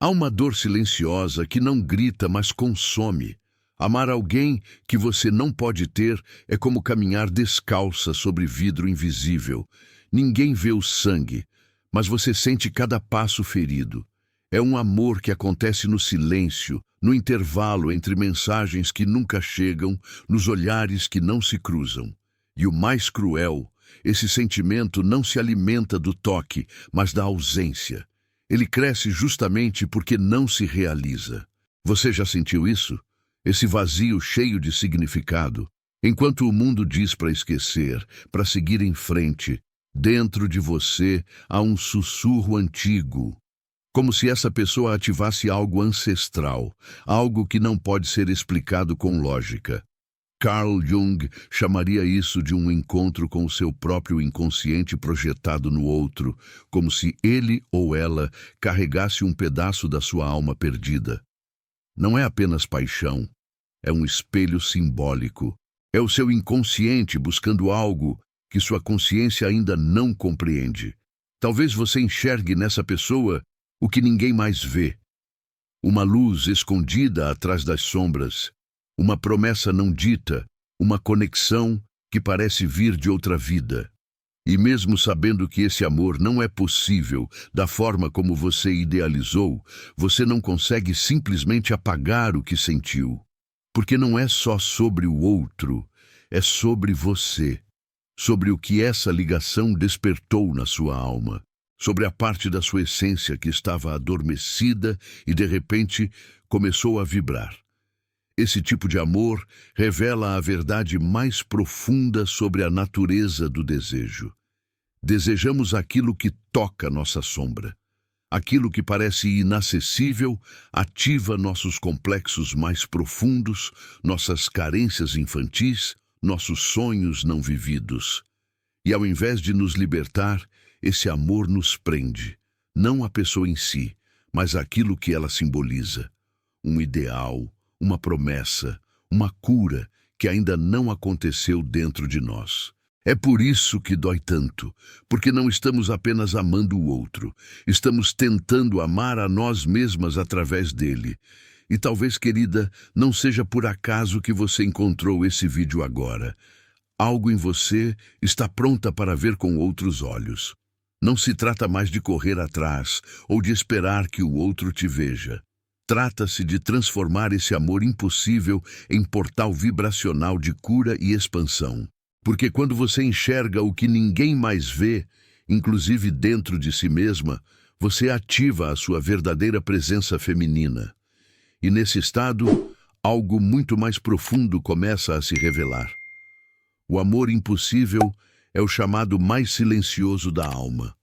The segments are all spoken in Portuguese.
Há uma dor silenciosa que não grita, mas consome. Amar alguém que você não pode ter é como caminhar descalça sobre vidro invisível. Ninguém vê o sangue, mas você sente cada passo ferido. É um amor que acontece no silêncio, no intervalo entre mensagens que nunca chegam, nos olhares que não se cruzam. E o mais cruel, esse sentimento não se alimenta do toque, mas da ausência. Ele cresce justamente porque não se realiza. Você já sentiu isso? Esse vazio cheio de significado? Enquanto o mundo diz para esquecer, para seguir em frente, dentro de você há um sussurro antigo. Como se essa pessoa ativasse algo ancestral, algo que não pode ser explicado com lógica. Carl Jung chamaria isso de um encontro com o seu próprio inconsciente projetado no outro, como se ele ou ela carregasse um pedaço da sua alma perdida. Não é apenas paixão, é um espelho simbólico. É o seu inconsciente buscando algo que sua consciência ainda não compreende. Talvez você enxergue nessa pessoa o que ninguém mais vê. Uma luz escondida atrás das sombras. Uma promessa não dita, uma conexão que parece vir de outra vida. E mesmo sabendo que esse amor não é possível da forma como você idealizou, você não consegue simplesmente apagar o que sentiu. Porque não é só sobre o outro, é sobre você. Sobre o que essa ligação despertou na sua alma. Sobre a parte da sua essência que estava adormecida e de repente começou a vibrar. Esse tipo de amor revela a verdade mais profunda sobre a natureza do desejo. Desejamos aquilo que toca nossa sombra. Aquilo que parece inacessível ativa nossos complexos mais profundos, nossas carências infantis, nossos sonhos não vividos. E ao invés de nos libertar, esse amor nos prende, não a pessoa em si, mas aquilo que ela simboliza. Um ideal, uma promessa, uma cura que ainda não aconteceu dentro de nós. É por isso que dói tanto, porque não estamos apenas amando o outro, estamos tentando amar a nós mesmas através dele. E talvez, querida, não seja por acaso que você encontrou esse vídeo agora. Algo em você está pronta para ver com outros olhos. Não se trata mais de correr atrás ou de esperar que o outro te veja. Trata-se de transformar esse amor impossível em portal vibracional de cura e expansão. Porque quando você enxerga o que ninguém mais vê, inclusive dentro de si mesma, você ativa a sua verdadeira presença feminina. E nesse estado, algo muito mais profundo começa a se revelar. O amor impossível é o chamado mais silencioso da alma.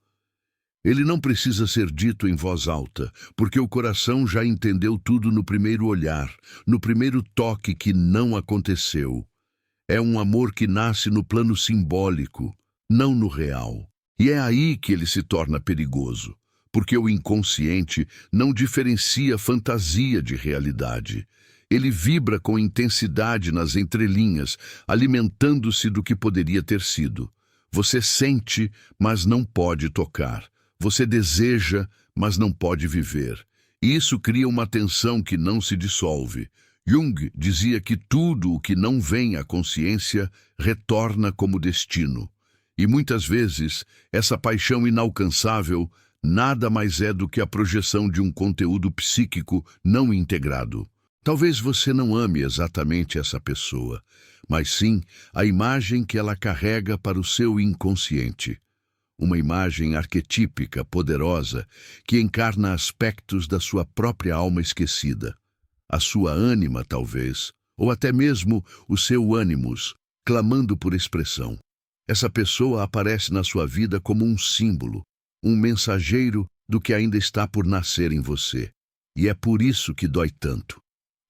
Ele não precisa ser dito em voz alta, porque o coração já entendeu tudo no primeiro olhar, no primeiro toque que não aconteceu. É um amor que nasce no plano simbólico, não no real. E é aí que ele se torna perigoso, porque o inconsciente não diferencia fantasia de realidade. Ele vibra com intensidade nas entrelinhas, alimentando-se do que poderia ter sido. Você sente, mas não pode tocar. Você deseja, mas não pode viver. E isso cria uma tensão que não se dissolve. Jung dizia que tudo o que não vem à consciência retorna como destino. E muitas vezes, essa paixão inalcançável nada mais é do que a projeção de um conteúdo psíquico não integrado. Talvez você não ame exatamente essa pessoa, mas sim a imagem que ela carrega para o seu inconsciente. Uma imagem arquetípica, poderosa, que encarna aspectos da sua própria alma esquecida. A sua ânima, talvez, ou até mesmo o seu ânimos, clamando por expressão. Essa pessoa aparece na sua vida como um símbolo, um mensageiro do que ainda está por nascer em você. E é por isso que dói tanto.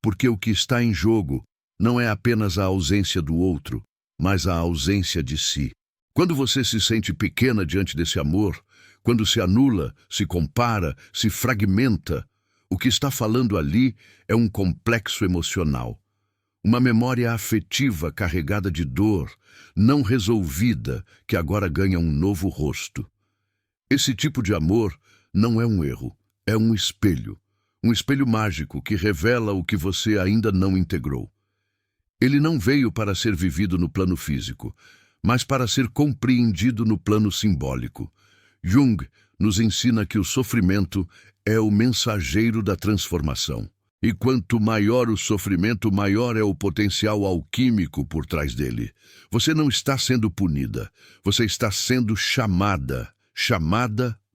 Porque o que está em jogo não é apenas a ausência do outro, mas a ausência de si. Quando você se sente pequena diante desse amor, quando se anula, se compara, se fragmenta, o que está falando ali é um complexo emocional. Uma memória afetiva carregada de dor, não resolvida, que agora ganha um novo rosto. Esse tipo de amor não é um erro, é um espelho. um espelho mágico que revela o que você ainda não integrou. Ele não veio para ser vivido no plano físico, mas para ser compreendido no plano simbólico. Jung nos ensina que o sofrimento é o mensageiro da transformação. E quanto maior o sofrimento, maior é o potencial alquímico por trás dele. Você não está sendo punida, você está sendo chamada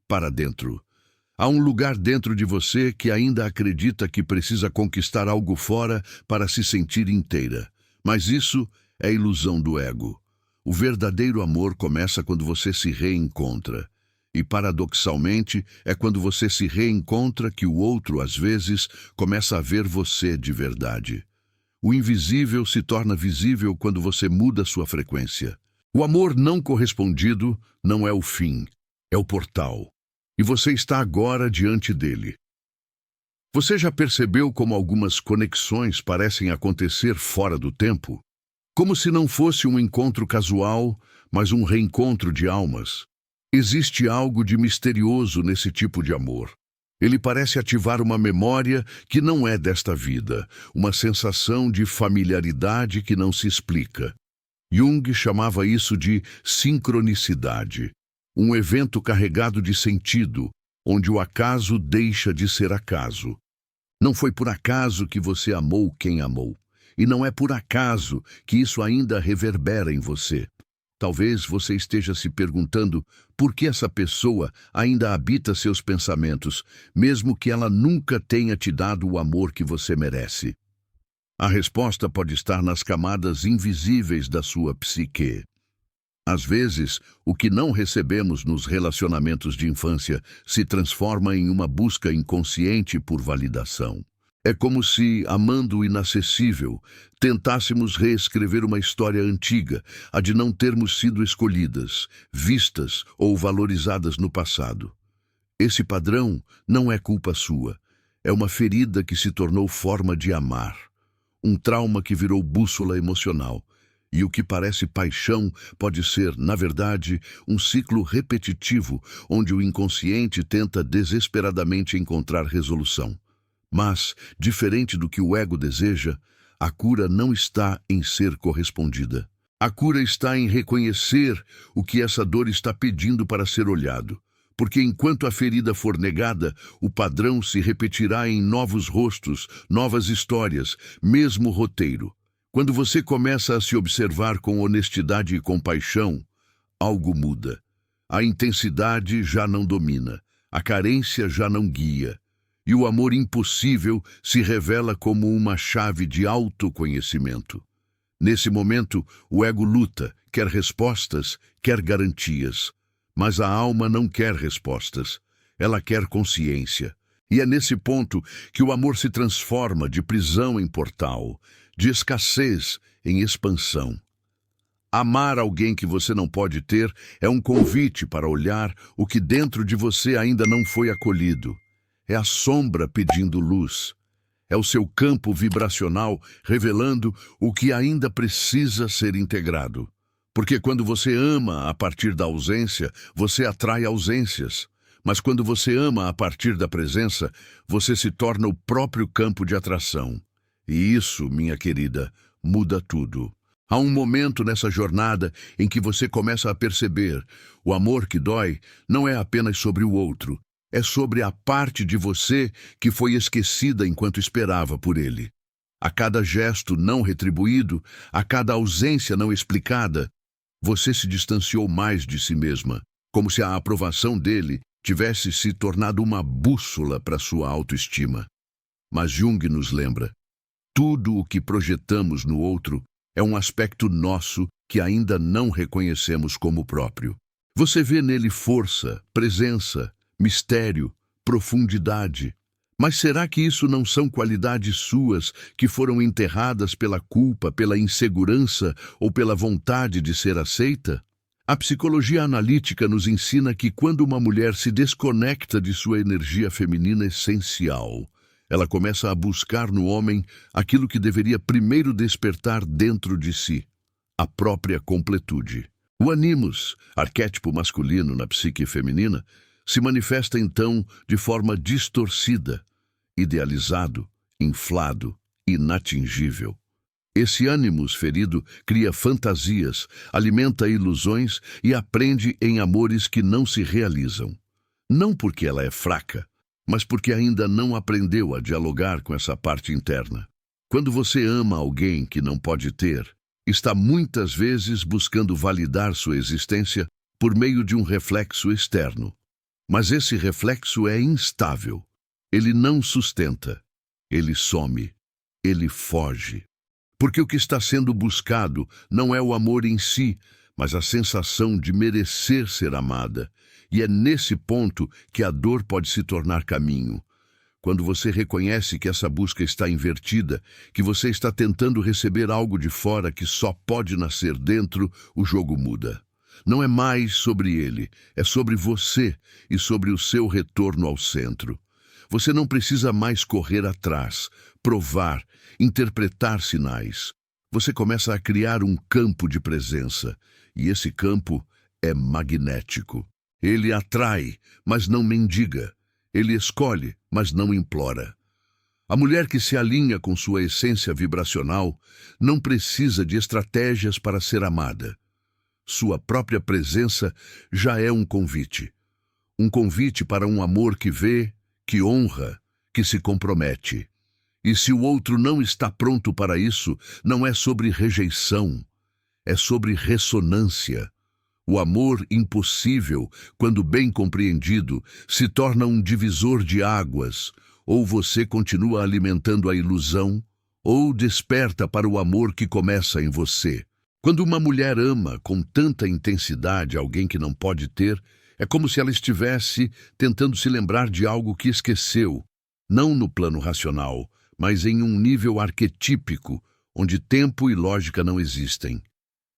para dentro. Há um lugar dentro de você que ainda acredita que precisa conquistar algo fora para se sentir inteira. Mas isso é ilusão do ego. O verdadeiro amor começa quando você se reencontra. E, paradoxalmente, é quando você se reencontra que o outro, às vezes, começa a ver você de verdade. O invisível se torna visível quando você muda sua frequência. O amor não correspondido não é o fim, é o portal. E você está agora diante dele. Você já percebeu como algumas conexões parecem acontecer fora do tempo? Como se não fosse um encontro casual, mas um reencontro de almas. Existe algo de misterioso nesse tipo de amor. Ele parece ativar uma memória que não é desta vida, uma sensação de familiaridade que não se explica. Jung chamava isso de sincronicidade, um evento carregado de sentido, onde o acaso deixa de ser acaso. Não foi por acaso que você amou quem amou, e não é por acaso que isso ainda reverbera em você. Talvez você esteja se perguntando por que essa pessoa ainda habita seus pensamentos, mesmo que ela nunca tenha te dado o amor que você merece. A resposta pode estar nas camadas invisíveis da sua psique. Às vezes, o que não recebemos nos relacionamentos de infância se transforma em uma busca inconsciente por validação. É como se, amando o inacessível, tentássemos reescrever uma história antiga, a de não termos sido escolhidas, vistas ou valorizadas no passado. Esse padrão não é culpa sua. É uma ferida que se tornou forma de amar. Um trauma que virou bússola emocional. E o que parece paixão pode ser, na verdade, um ciclo repetitivo, onde o inconsciente tenta desesperadamente encontrar resolução. Mas, diferente do que o ego deseja, a cura não está em ser correspondida. A cura está em reconhecer o que essa dor está pedindo para ser olhado. Porque enquanto a ferida for negada, o padrão se repetirá em novos rostos, novas histórias, mesmo roteiro. Quando você começa a se observar com honestidade e compaixão, algo muda. A intensidade já não domina, a carência já não guia. E o amor impossível se revela como uma chave de autoconhecimento. Nesse momento, o ego luta, quer respostas, quer garantias. Mas a alma não quer respostas, ela quer consciência. E é nesse ponto que o amor se transforma de prisão em portal, de escassez em expansão. Amar alguém que você não pode ter é um convite para olhar o que dentro de você ainda não foi acolhido. É a sombra pedindo luz. É o seu campo vibracional revelando o que ainda precisa ser integrado. Porque quando você ama a partir da ausência, você atrai ausências. Mas quando você ama a partir da presença, você se torna o próprio campo de atração. E isso, minha querida, muda tudo. Há um momento nessa jornada em que você começa a perceber: o amor que dói não é apenas sobre o outro, é sobre a parte de você que foi esquecida enquanto esperava por ele. A cada gesto não retribuído, a cada ausência não explicada, você se distanciou mais de si mesma, como se a aprovação dele tivesse se tornado uma bússola para sua autoestima. Mas Jung nos lembra: tudo o que projetamos no outro é um aspecto nosso que ainda não reconhecemos como próprio. Você vê nele força, presença, mistério, profundidade. Mas será que isso não são qualidades suas que foram enterradas pela culpa, pela insegurança ou pela vontade de ser aceita? A psicologia analítica nos ensina que quando uma mulher se desconecta de sua energia feminina essencial, ela começa a buscar no homem aquilo que deveria primeiro despertar dentro de si, a própria completude. O animus, arquétipo masculino na psique feminina, se manifesta então de forma distorcida. idealizado, inflado, inatingível. Esse ânimos ferido cria fantasias, alimenta ilusões e aprende em amores que não se realizam. Não porque ela é fraca, mas porque ainda não aprendeu a dialogar com essa parte interna. Quando você ama alguém que não pode ter, está muitas vezes buscando validar sua existência por meio de um reflexo externo. Mas esse reflexo é instável. Ele não sustenta. Ele some. Ele foge. Porque o que está sendo buscado não é o amor em si, mas a sensação de merecer ser amada. E é nesse ponto que a dor pode se tornar caminho. Quando você reconhece que essa busca está invertida, que você está tentando receber algo de fora que só pode nascer dentro, o jogo muda. Não é mais sobre ele, é sobre você e sobre o seu retorno ao centro. Você não precisa mais correr atrás, provar, interpretar sinais. Você começa a criar um campo de presença, e esse campo é magnético. Ele atrai, mas não mendiga. Ele escolhe, mas não implora. A mulher que se alinha com sua essência vibracional não precisa de estratégias para ser amada. Sua própria presença já é um convite. Um convite para um amor que vê, que honra, que se compromete. E se o outro não está pronto para isso, não é sobre rejeição, é sobre ressonância. O amor impossível, quando bem compreendido, se torna um divisor de águas. Ou você continua alimentando a ilusão, ou desperta para o amor que começa em você. Quando uma mulher ama com tanta intensidade alguém que não pode ter, é como se ela estivesse tentando se lembrar de algo que esqueceu, não no plano racional, mas em um nível arquetípico, onde tempo e lógica não existem.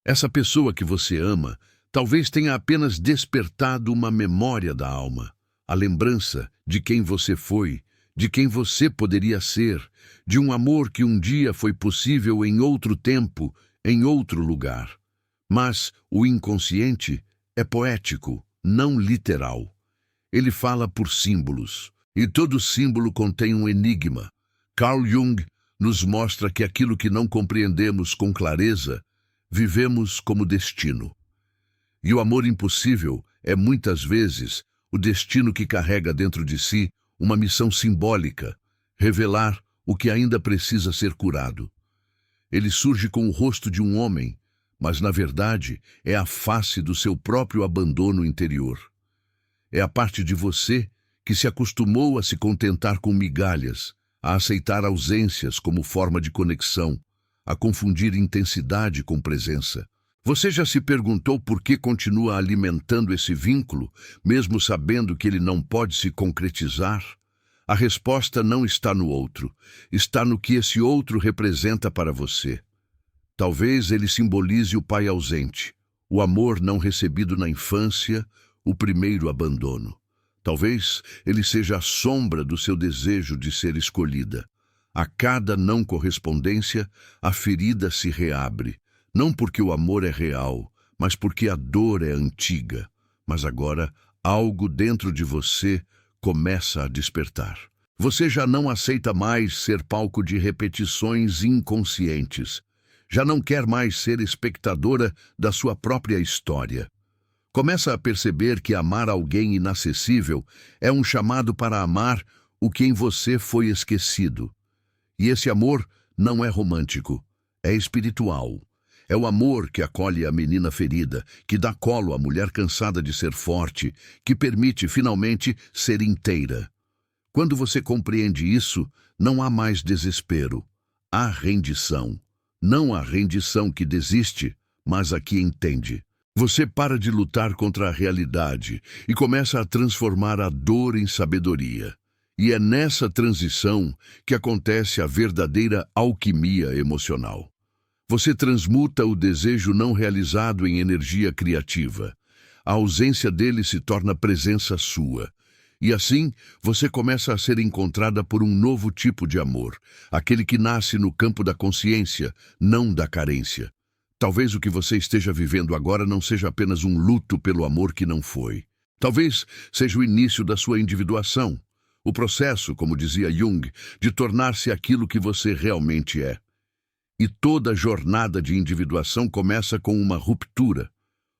Essa pessoa que você ama talvez tenha apenas despertado uma memória da alma, a lembrança de quem você foi, de quem você poderia ser, de um amor que um dia foi possível em outro tempo, em outro lugar. Mas o inconsciente é poético, não literal. Ele fala por símbolos, e todo símbolo contém um enigma. Carl Jung nos mostra que aquilo que não compreendemos com clareza, vivemos como destino. E o amor impossível é, muitas vezes, o destino que carrega dentro de si uma missão simbólica, revelar o que ainda precisa ser curado. Ele surge com o rosto de um homem, mas, na verdade, é a face do seu próprio abandono interior. É a parte de você que se acostumou a se contentar com migalhas, a aceitar ausências como forma de conexão, a confundir intensidade com presença. Você já se perguntou por que continua alimentando esse vínculo, mesmo sabendo que ele não pode se concretizar? A resposta não está no outro, está no que esse outro representa para você. Talvez ele simbolize o pai ausente, o amor não recebido na infância, o primeiro abandono. Talvez ele seja a sombra do seu desejo de ser escolhida. A cada não correspondência, a ferida se reabre. Não porque o amor é real, mas porque a dor é antiga. Mas agora, algo dentro de você começa a despertar. Você já não aceita mais ser palco de repetições inconscientes. Já não quer mais ser espectadora da sua própria história. Começa a perceber que amar alguém inacessível é um chamado para amar o que em você foi esquecido. E esse amor não é romântico, é espiritual. É o amor que acolhe a menina ferida, que dá colo à mulher cansada de ser forte, que permite finalmente ser inteira. Quando você compreende isso, não há mais desespero. Há rendição. Não a rendição que desiste, mas a que entende. Você para de lutar contra a realidade e começa a transformar a dor em sabedoria. E é nessa transição que acontece a verdadeira alquimia emocional. Você transmuta o desejo não realizado em energia criativa. A ausência dele se torna presença sua. E assim, você começa a ser encontrada por um novo tipo de amor, aquele que nasce no campo da consciência, não da carência. Talvez o que você esteja vivendo agora não seja apenas um luto pelo amor que não foi. Talvez seja o início da sua individuação, O processo, como dizia Jung, de tornar-se aquilo que você realmente é. E toda jornada de individuação começa com uma ruptura.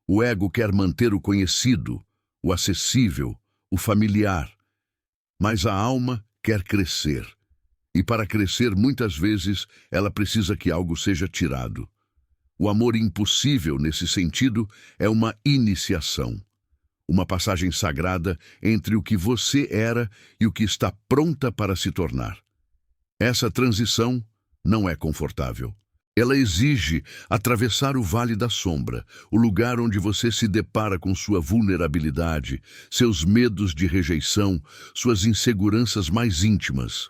O ego quer manter o conhecido, o acessível, o familiar. Mas a alma quer crescer. E para crescer, muitas vezes, ela precisa que algo seja tirado. O amor impossível, nesse sentido, é uma iniciação. Uma passagem sagrada entre o que você era e o que está pronta para se tornar. Essa transição não é confortável. Ela exige atravessar o vale da sombra, o lugar onde você se depara com sua vulnerabilidade, seus medos de rejeição, suas inseguranças mais íntimas.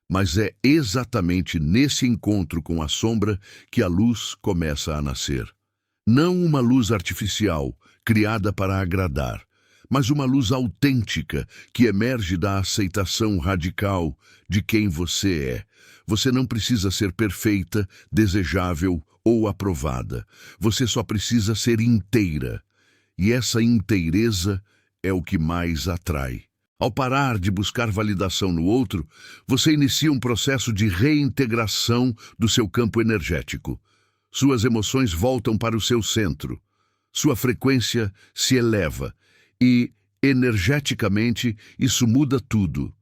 Mas é exatamente nesse encontro com a sombra que a luz começa a nascer. Não uma luz artificial, criada para agradar, mas uma luz autêntica que emerge da aceitação radical de quem você é. Você não precisa ser perfeita, desejável ou aprovada. Você só precisa ser inteira. E essa inteireza é o que mais atrai. Ao parar de buscar validação no outro, você inicia um processo de reintegração do seu campo energético. Suas emoções voltam para o seu centro. Sua frequência se eleva e, energeticamente, isso muda tudo.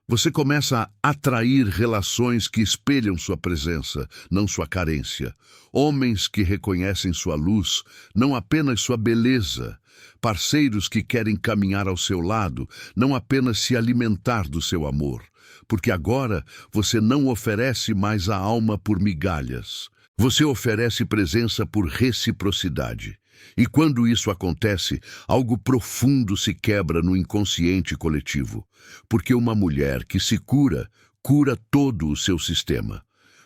Você começa a atrair relações que espelham sua presença, não sua carência. Homens que reconhecem sua luz, não apenas sua beleza. Parceiros que querem caminhar ao seu lado, não apenas se alimentar do seu amor. Porque agora você não oferece mais a alma por migalhas. Você oferece presença por reciprocidade. E quando isso acontece, algo profundo se quebra no inconsciente coletivo. Porque uma mulher que se cura, cura todo o seu sistema.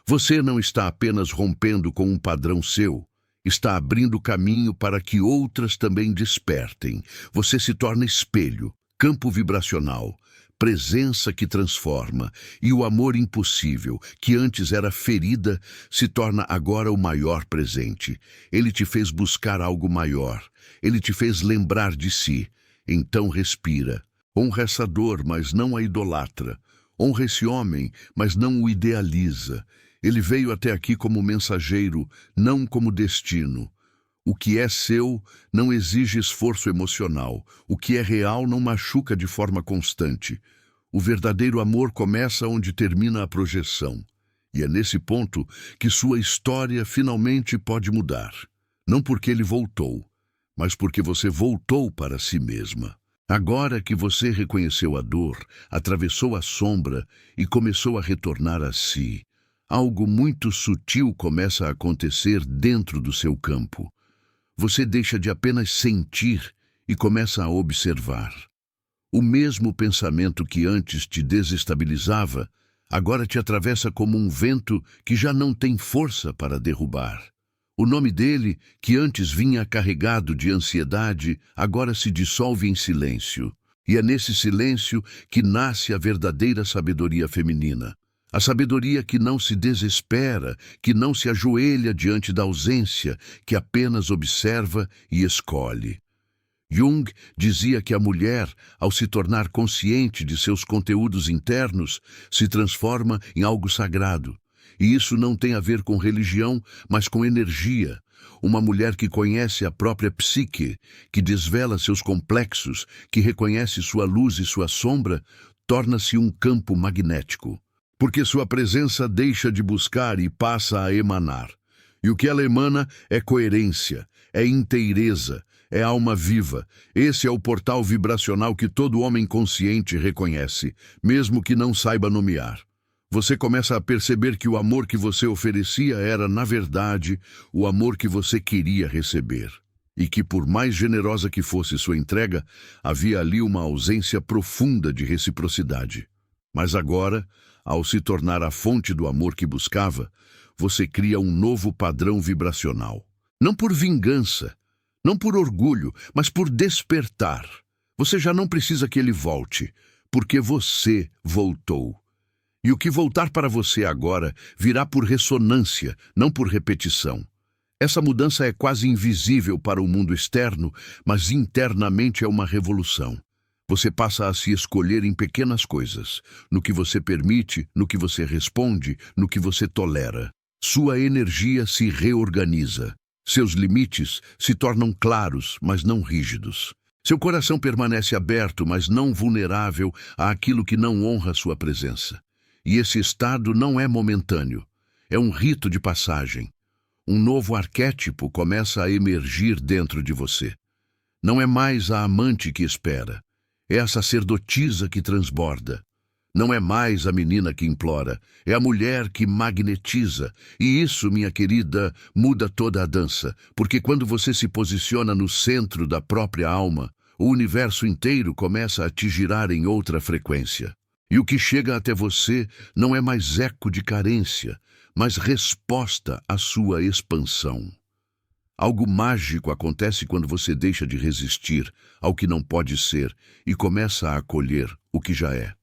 Você não está apenas rompendo com um padrão seu, está abrindo caminho para que outras também despertem. Você se torna espelho, campo vibracional, presença que transforma, e o amor impossível, que antes era ferida, se torna agora o maior presente. Ele te fez buscar algo maior, ele te fez lembrar de si. Então respira. Honra essa dor, mas não a idolatra. Honra esse homem, mas não o idealiza. Ele veio até aqui como mensageiro, não como destino. O que é seu não exige esforço emocional. O que é real não machuca de forma constante. O verdadeiro amor começa onde termina a projeção. E é nesse ponto que sua história finalmente pode mudar. Não porque ele voltou, mas porque você voltou para si mesma. Agora que você reconheceu a dor, atravessou a sombra e começou a retornar a si, algo muito sutil começa a acontecer dentro do seu campo. Você deixa de apenas sentir e começa a observar. O mesmo pensamento que antes te desestabilizava, agora te atravessa como um vento que já não tem força para derrubar. O nome dele, que antes vinha carregado de ansiedade, agora se dissolve em silêncio. E é nesse silêncio que nasce a verdadeira sabedoria feminina. A sabedoria que não se desespera, que não se ajoelha diante da ausência, que apenas observa e escolhe. Jung dizia que a mulher, ao se tornar consciente de seus conteúdos internos, se transforma em algo sagrado. E isso não tem a ver com religião, mas com energia. Uma mulher que conhece a própria psique, que desvela seus complexos, que reconhece sua luz e sua sombra, torna-se um campo magnético. Porque sua presença deixa de buscar e passa a emanar. E o que ela emana é coerência, é inteireza, é alma viva. Esse é o portal vibracional que todo homem consciente reconhece, mesmo que não saiba nomear. Você começa a perceber que o amor que você oferecia era, na verdade, o amor que você queria receber. E que, por mais generosa que fosse sua entrega, havia ali uma ausência profunda de reciprocidade. Mas agora, ao se tornar a fonte do amor que buscava, você cria um novo padrão vibracional. Não por vingança, não por orgulho, mas por despertar. Você já não precisa que ele volte, porque você voltou. E o que voltar para você agora virá por ressonância, não por repetição. Essa mudança é quase invisível para o mundo externo, mas internamente é uma revolução. Você passa a se escolher em pequenas coisas, no que você permite, no que você responde, no que você tolera. Sua energia se reorganiza. Seus limites se tornam claros, mas não rígidos. Seu coração permanece aberto, mas não vulnerável àquilo que não honra sua presença. E esse estado não é momentâneo. É um rito de passagem. Um novo arquétipo começa a emergir dentro de você. Não é mais a amante que espera. É a sacerdotisa que transborda. Não é mais a menina que implora. É a mulher que magnetiza. E isso, minha querida, muda toda a dança. Porque quando você se posiciona no centro da própria alma, o universo inteiro começa a te girar em outra frequência. E o que chega até você não é mais eco de carência, mas resposta à sua expansão. Algo mágico acontece quando você deixa de resistir ao que não pode ser e começa a acolher o que já é.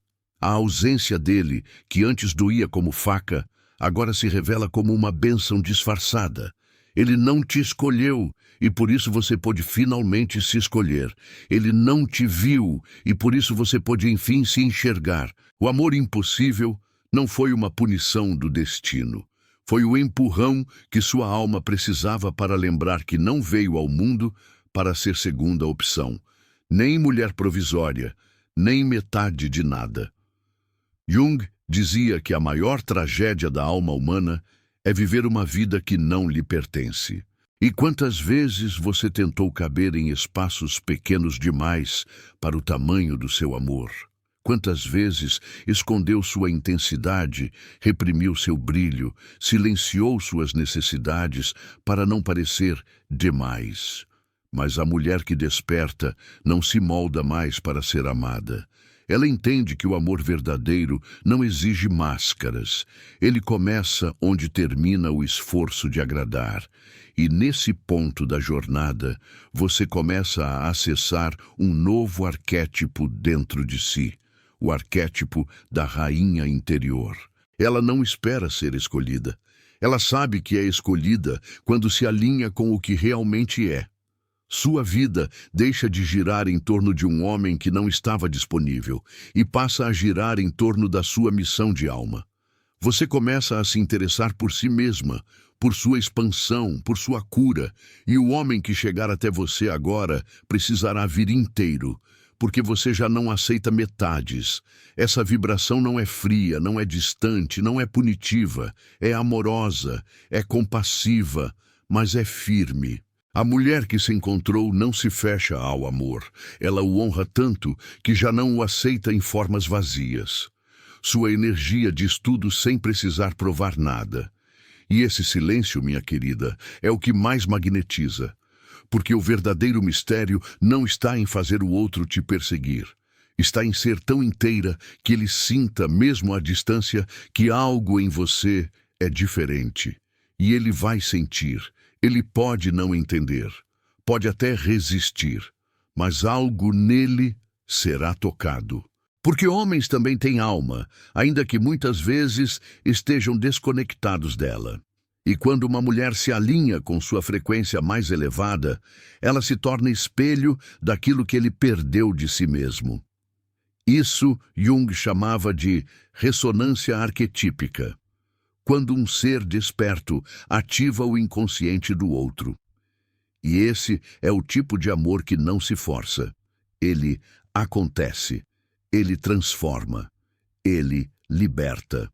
A ausência dele, que antes doía como faca, agora se revela como uma bênção disfarçada. Ele não te escolheu e por isso você pôde finalmente se escolher. Ele não te viu e por isso você pôde enfim se enxergar. O amor impossível não foi uma punição do destino. Foi o empurrão que sua alma precisava para lembrar que não veio ao mundo para ser segunda opção. Nem mulher provisória, nem metade de nada. Jung dizia que a maior tragédia da alma humana é viver uma vida que não lhe pertence. E quantas vezes você tentou caber em espaços pequenos demais para o tamanho do seu amor? Quantas vezes escondeu sua intensidade, reprimiu seu brilho, silenciou suas necessidades para não parecer demais? Mas a mulher que desperta não se molda mais para ser amada. Ela entende que o amor verdadeiro não exige máscaras. Ele começa onde termina o esforço de agradar. E nesse ponto da jornada, você começa a acessar um novo arquétipo dentro de si. O arquétipo da rainha interior. Ela não espera ser escolhida. Ela sabe que é escolhida quando se alinha com o que realmente é. Sua vida deixa de girar em torno de um homem que não estava disponível e passa a girar em torno da sua missão de alma. Você começa a se interessar por si mesma, por sua expansão, por sua cura, e o homem que chegar até você agora precisará vir inteiro, porque você já não aceita metades. Essa vibração não é fria, não é distante, não é punitiva, é amorosa, é compassiva, mas é firme. A mulher que se encontrou não se fecha ao amor. Ela o honra tanto que já não o aceita em formas vazias. Sua energia diz tudo sem precisar provar nada. E esse silêncio, minha querida, é o que mais magnetiza. Porque o verdadeiro mistério não está em fazer o outro te perseguir. Está em ser tão inteira que ele sinta, mesmo à distância, que algo em você é diferente. E ele vai sentir. Ele pode não entender, pode até resistir, mas algo nele será tocado. Porque homens também têm alma, ainda que muitas vezes estejam desconectados dela. E quando uma mulher se alinha com sua frequência mais elevada, ela se torna espelho daquilo que ele perdeu de si mesmo. Isso Jung chamava de ressonância arquetípica. Quando um ser desperto ativa o inconsciente do outro. E esse é o tipo de amor que não se força. Ele acontece, ele transforma, ele liberta.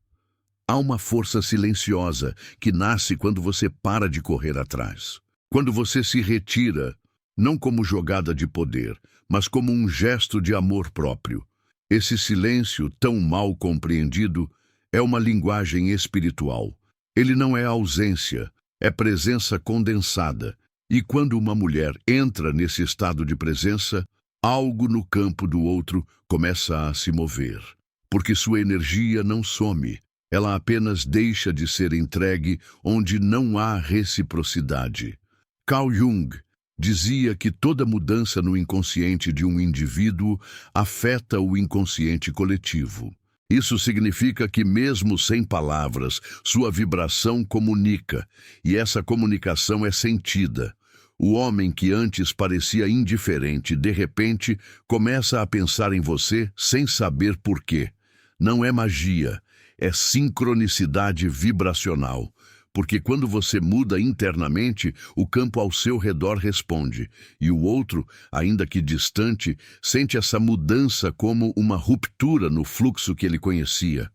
Há uma força silenciosa que nasce quando você para de correr atrás. Quando você se retira, não como jogada de poder, mas como um gesto de amor próprio. Esse silêncio tão mal compreendido é uma linguagem espiritual. Ele não é ausência, é presença condensada. E quando uma mulher entra nesse estado de presença, algo no campo do outro começa a se mover. Porque sua energia não some, ela apenas deixa de ser entregue onde não há reciprocidade. Carl Jung dizia que toda mudança no inconsciente de um indivíduo afeta o inconsciente coletivo. Isso significa que mesmo sem palavras, sua vibração comunica, e essa comunicação é sentida. O homem que antes parecia indiferente, de repente, começa a pensar em você sem saber por quê. Não é magia, é sincronicidade vibracional. Porque quando você muda internamente, o campo ao seu redor responde, e o outro, ainda que distante, sente essa mudança como uma ruptura no fluxo que ele conhecia.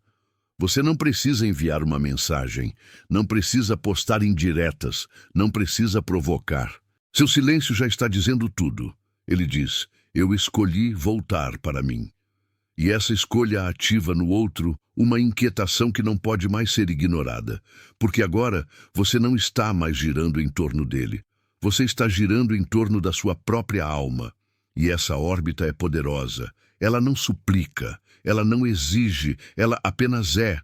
Você não precisa enviar uma mensagem, não precisa postar indiretas, não precisa provocar. Seu silêncio já está dizendo tudo. Ele diz, eu escolhi voltar para mim. E essa escolha ativa no outro uma inquietação que não pode mais ser ignorada, porque agora você não está mais girando em torno dele. Você está girando em torno da sua própria alma. E essa órbita é poderosa. Ela não suplica, ela não exige, ela apenas é.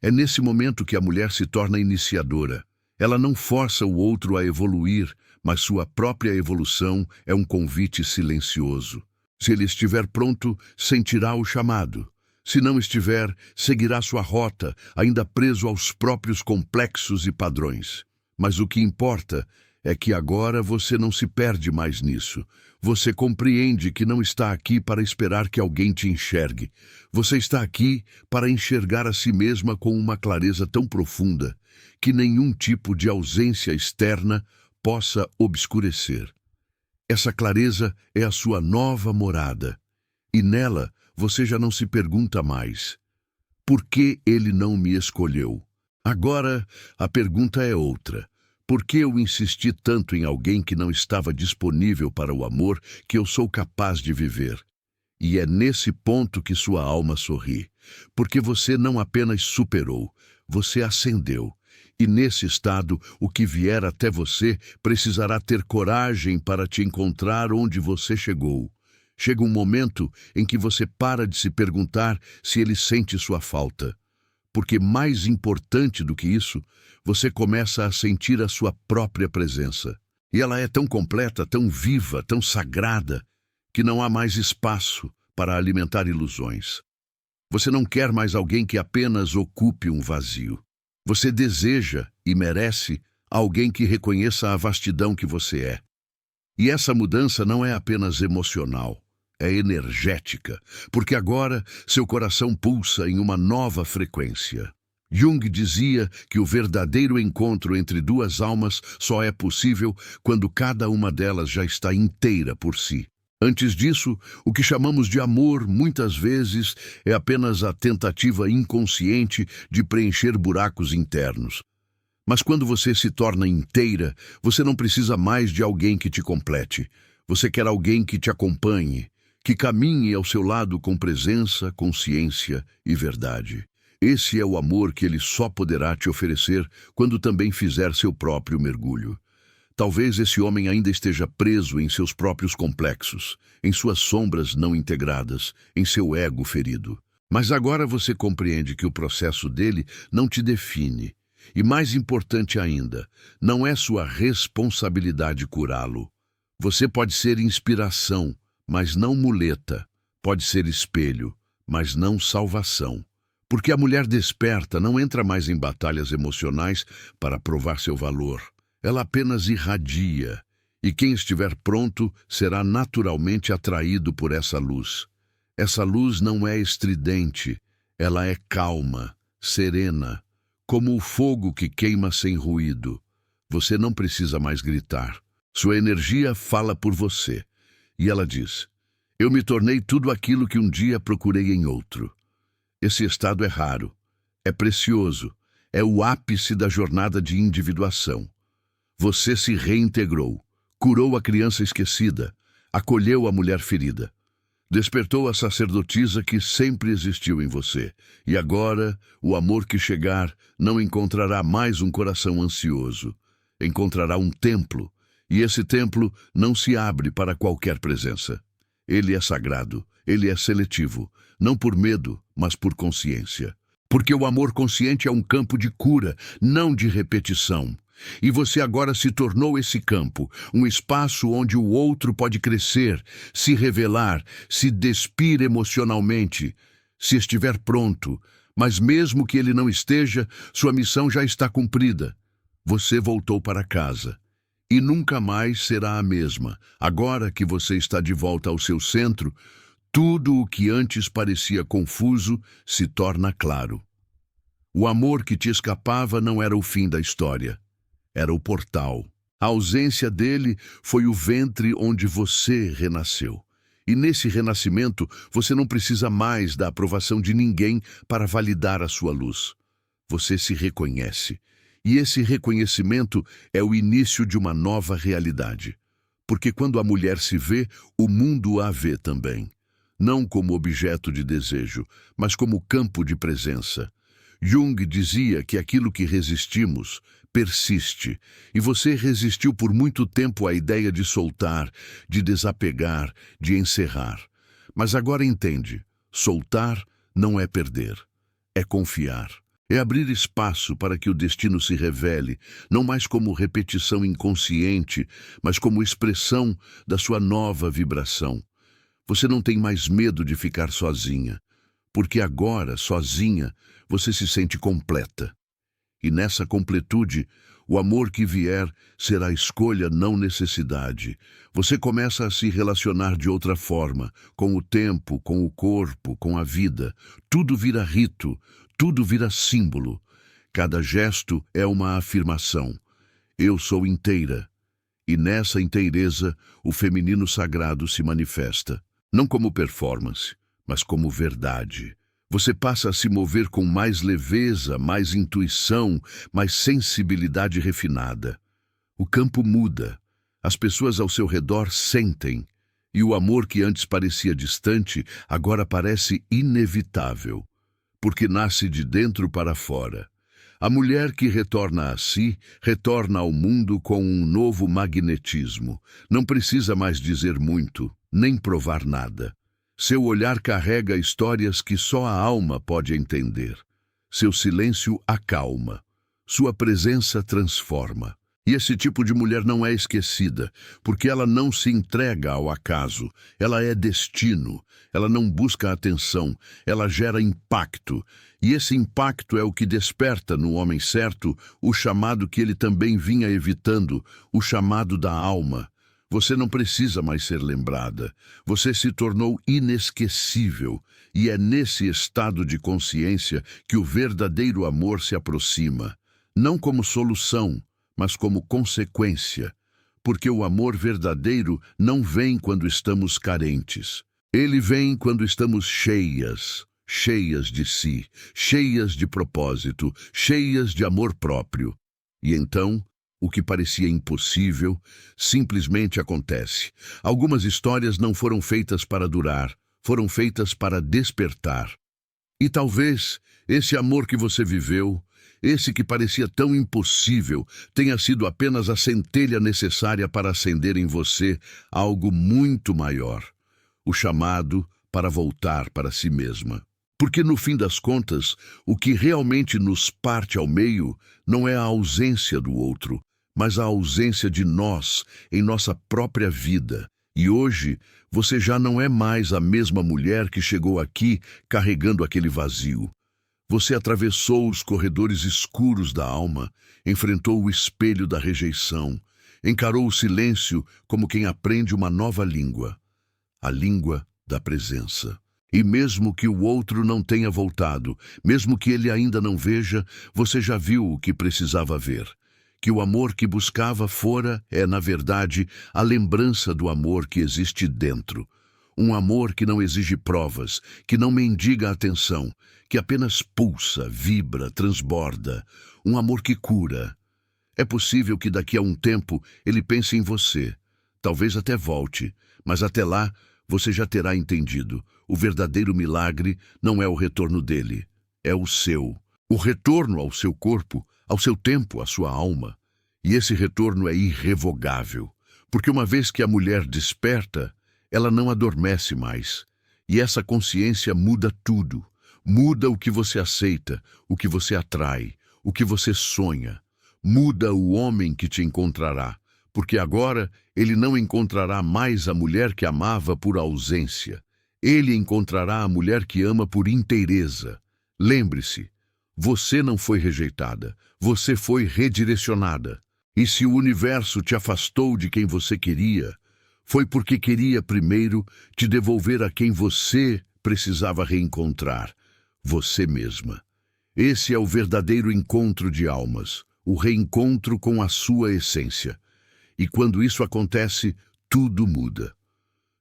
É nesse momento que a mulher se torna iniciadora. Ela não força o outro a evoluir, mas sua própria evolução é um convite silencioso. Se ele estiver pronto, sentirá o chamado. Se não estiver, seguirá sua rota, ainda preso aos próprios complexos e padrões. Mas o que importa é que agora você não se perde mais nisso. Você compreende que não está aqui para esperar que alguém te enxergue. Você está aqui para enxergar a si mesma com uma clareza tão profunda que nenhum tipo de ausência externa possa obscurecer. Essa clareza é a sua nova morada, e nela você já não se pergunta mais: por que ele não me escolheu? Agora, a pergunta é outra. Por que eu insisti tanto em alguém que não estava disponível para o amor que eu sou capaz de viver? E é nesse ponto que sua alma sorri, porque você não apenas superou, você ascendeu. E nesse estado, o que vier até você precisará ter coragem para te encontrar onde você chegou. Chega um momento em que você para de se perguntar se ele sente sua falta. Porque mais importante do que isso, você começa a sentir a sua própria presença. E ela é tão completa, tão viva, tão sagrada, que não há mais espaço para alimentar ilusões. Você não quer mais alguém que apenas ocupe um vazio. Você deseja e merece alguém que reconheça a vastidão que você é. E essa mudança não é apenas emocional, é energética, porque agora seu coração pulsa em uma nova frequência. Jung dizia que o verdadeiro encontro entre duas almas só é possível quando cada uma delas já está inteira por si. Antes disso, o que chamamos de amor, muitas vezes, é apenas a tentativa inconsciente de preencher buracos internos. Mas quando você se torna inteira, você não precisa mais de alguém que te complete. Você quer alguém que te acompanhe, que caminhe ao seu lado com presença, consciência e verdade. Esse é o amor que ele só poderá te oferecer quando também fizer seu próprio mergulho. Talvez esse homem ainda esteja preso em seus próprios complexos, em suas sombras não integradas, em seu ego ferido. Mas agora você compreende que o processo dele não te define. E mais importante ainda, não é sua responsabilidade curá-lo. Você pode ser inspiração, mas não muleta. Pode ser espelho, mas não salvação. Porque a mulher desperta não entra mais em batalhas emocionais para provar seu valor. Ela apenas irradia, e quem estiver pronto será naturalmente atraído por essa luz. Essa luz não é estridente, ela é calma, serena, como o fogo que queima sem ruído. Você não precisa mais gritar. Sua energia fala por você, e ela diz: eu me tornei tudo aquilo que um dia procurei em outro. Esse estado é raro, é precioso, é o ápice da jornada de individuação. Você se reintegrou, curou a criança esquecida, acolheu a mulher ferida, despertou a sacerdotisa que sempre existiu em você. E agora, o amor que chegar não encontrará mais um coração ansioso. Encontrará um templo, e esse templo não se abre para qualquer presença. Ele é sagrado, ele é seletivo, não por medo, mas por consciência. Porque o amor consciente é um campo de cura, não de repetição. E você agora se tornou esse campo, um espaço onde o outro pode crescer, se revelar, se despir emocionalmente, se estiver pronto. Mas mesmo que ele não esteja, sua missão já está cumprida. Você voltou para casa. e nunca mais será a mesma. Agora que você está de volta ao seu centro, tudo o que antes parecia confuso se torna claro. O amor que te escapava não era o fim da história, era o portal. A ausência dele foi o ventre onde você renasceu. E nesse renascimento, você não precisa mais da aprovação de ninguém para validar a sua luz. Você se reconhece. E esse reconhecimento é o início de uma nova realidade. Porque quando a mulher se vê, o mundo a vê também. Não como objeto de desejo, mas como campo de presença. Jung dizia que aquilo que resistimos persiste, e você resistiu por muito tempo à ideia de soltar, de desapegar, de encerrar. Mas agora entende, soltar não é perder, é confiar. É abrir espaço para que o destino se revele, não mais como repetição inconsciente, mas como expressão da sua nova vibração. Você não tem mais medo de ficar sozinha, porque agora, sozinha, você se sente completa. E nessa completude, o amor que vier será escolha, não necessidade. Você começa a se relacionar de outra forma, com o tempo, com o corpo, com a vida. Tudo vira rito, tudo vira símbolo. Cada gesto é uma afirmação. Eu sou inteira. E nessa inteireza, o feminino sagrado se manifesta. Não como performance, mas como verdade. Você passa a se mover com mais leveza, mais intuição, mais sensibilidade refinada. O campo muda, as pessoas ao seu redor sentem, e o amor que antes parecia distante, agora parece inevitável, porque nasce de dentro para fora. A mulher que retorna a si, retorna ao mundo com um novo magnetismo. Não precisa mais dizer muito, nem provar nada. Seu olhar carrega histórias que só a alma pode entender. Seu silêncio acalma. Sua presença transforma. E esse tipo de mulher não é esquecida, porque ela não se entrega ao acaso. Ela é destino. Ela não busca atenção. Ela gera impacto. E esse impacto é o que desperta no homem certo o chamado que ele também vinha evitando, o chamado da alma. Você não precisa mais ser lembrada. Você se tornou inesquecível. E é nesse estado de consciência que o verdadeiro amor se aproxima. Não como solução, mas como consequência. Porque o amor verdadeiro não vem quando estamos carentes. Ele vem quando estamos cheias, cheias de si, cheias de propósito, cheias de amor próprio. E então, o que parecia impossível simplesmente acontece. Algumas histórias não foram feitas para durar, foram feitas para despertar. E talvez esse amor que você viveu, esse que parecia tão impossível, tenha sido apenas a centelha necessária para acender em você algo muito maior. O chamado para voltar para si mesma. Porque no fim das contas, o que realmente nos parte ao meio não é a ausência do outro, mas a ausência de nós em nossa própria vida. E hoje, você já não é mais a mesma mulher que chegou aqui carregando aquele vazio. Você atravessou os corredores escuros da alma, enfrentou o espelho da rejeição, encarou o silêncio como quem aprende uma nova língua, a língua da presença. E mesmo que o outro não tenha voltado, mesmo que ele ainda não veja, você já viu o que precisava ver. Que o amor que buscava fora é, na verdade, a lembrança do amor que existe dentro. Um amor que não exige provas, que não mendiga atenção, que apenas pulsa, vibra, transborda. Um amor que cura. É possível que daqui a um tempo ele pense em você. Talvez até volte, mas até lá você já terá entendido. O verdadeiro milagre não é o retorno dele, é o seu. O retorno ao seu corpo, ao seu tempo, à sua alma. E esse retorno é irrevogável, porque uma vez que a mulher desperta, ela não adormece mais. E essa consciência muda tudo. Muda o que você aceita, o que você atrai, o que você sonha. Muda o homem que te encontrará, porque agora ele não encontrará mais a mulher que amava por ausência. Ele encontrará a mulher que ama por inteireza. Lembre-se, você não foi rejeitada, você foi redirecionada. E se o universo te afastou de quem você queria, foi porque queria primeiro te devolver a quem você precisava reencontrar, você mesma. Esse é o verdadeiro encontro de almas, o reencontro com a sua essência. E quando isso acontece, tudo muda.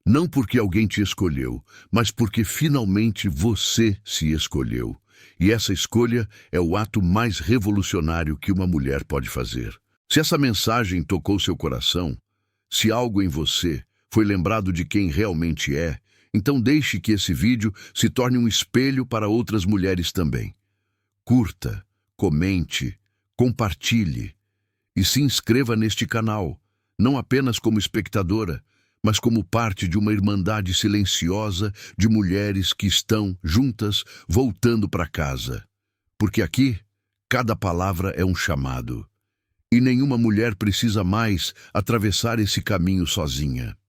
Não porque alguém te escolheu, mas porque finalmente você se escolheu. E essa escolha é o ato mais revolucionário que uma mulher pode fazer. Se essa mensagem tocou seu coração, se algo em você foi lembrado de quem realmente é, então deixe que esse vídeo se torne um espelho para outras mulheres também. Curta, comente, compartilhe e se inscreva neste canal, não apenas como espectadora, mas como parte de uma irmandade silenciosa de mulheres que estão juntas voltando para casa. Porque aqui, cada palavra é um chamado. E nenhuma mulher precisa mais atravessar esse caminho sozinha.